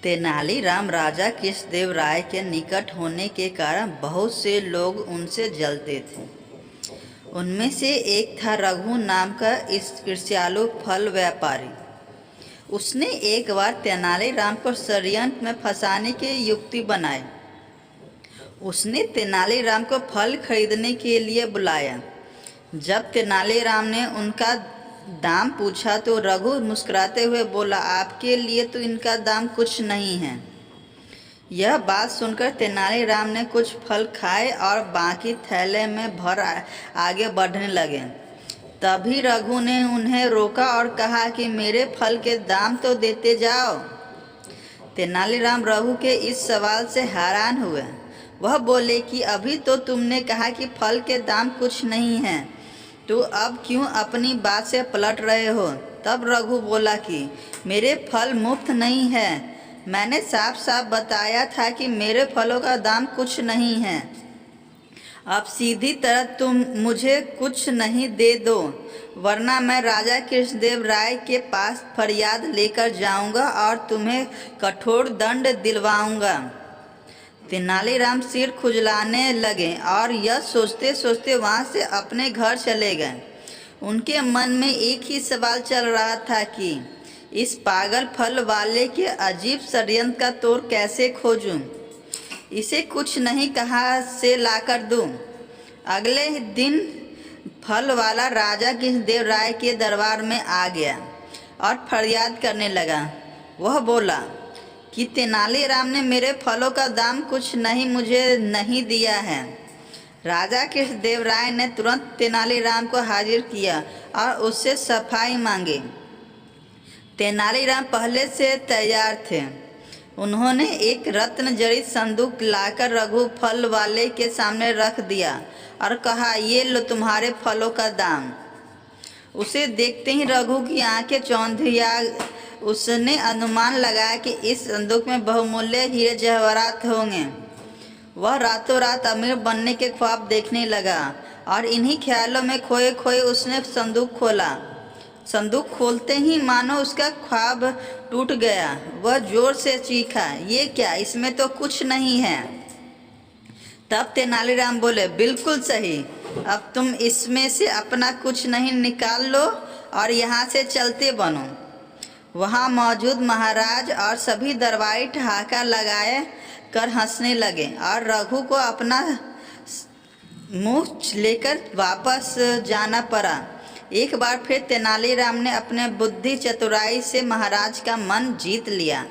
तेनालीराम राजा कृष्णदेव राय के निकट होने के कारण बहुत से लोग उनसे जलते थे। उनमें से एक था रघु नाम का ईर्ष्यालु फल व्यापारी। उसने एक बार तेनालीराम को षड्यंत्र में फंसाने की युक्ति बनाई। उसने तेनालीराम को फल खरीदने के लिए बुलाया। जब तेनालीराम ने उनका दाम पूछा तो रघु मुस्कुराते हुए बोला, आपके लिए तो इनका दाम कुछ नहीं है। यह बात सुनकर तेनालीराम ने कुछ फल खाए और बाकी थैले में भर आगे बढ़ने लगे। तभी रघु ने उन्हें रोका और कहा कि मेरे फल के दाम तो देते जाओ। तेनालीराम रघु के इस सवाल से हैरान हुए। वह बोले कि अभी तो तुमने कहा कि फल के दाम कुछ नहीं है, तो अब क्यों अपनी बात से पलट रहे हो? तब रघु बोला कि मेरे फल मुफ्त नहीं है। मैंने साफ साफ बताया था कि मेरे फलों का दाम कुछ नहीं है। अब सीधी तरह तुम मुझे कुछ नहीं दे दो, वरना मैं राजा कृष्णदेव राय के पास फरियाद लेकर जाऊंगा और तुम्हें कठोर दंड दिलवाऊंगा। तेनालीराम सिर खुजलाने लगे और यह सोचते सोचते वहाँ से अपने घर चले गए। उनके मन में एक ही सवाल चल रहा था कि इस पागल फल वाले के अजीब षड्यंत्र का तोड़ कैसे खोजूं, इसे कुछ नहीं कहा से लाकर दूं। अगले दिन फल वाला राजा कृष्णदेव राय के दरबार में आ गया और फरियाद करने लगा। वह बोला कि तेनालीराम ने मेरे फलों का दाम कुछ नहीं मुझे नहीं दिया है। राजा कृष्णदेव राय ने तुरंत तेनालीराम को हाजिर किया और उससे सफाई मांगी। तेनालीराम पहले से तैयार थे। उन्होंने एक रत्न जड़ित संदूक लाकर रघु फल वाले के सामने रख दिया और कहा, ये लो तुम्हारे फलों का दाम। उसे देखते ही रघु की आंखें चौंधिया। उसने अनुमान लगाया कि इस संदूक में बहुमूल्य हीरे जवाहरात होंगे। वह रातों रात अमीर बनने के ख्वाब देखने लगा और इन्हीं ख्यालों में खोए खोए उसने संदूक खोला। संदूक खोलते ही मानो उसका ख्वाब टूट गया। वह जोर से चीखा, ये क्या, इसमें तो कुछ नहीं है। तब तेनालीराम बोले, बिल्कुल सही, अब तुम इसमें से अपना कुछ नहीं निकाल लो और यहाँ से चलते बनो। वहाँ मौजूद महाराज और सभी दरबारी ठहाका लगाए कर हंसने लगे और रघु को अपना मुँह लेकर वापस जाना पड़ा। एक बार फिर तेनालीराम ने अपने बुद्धि चतुराई से महाराज का मन जीत लिया।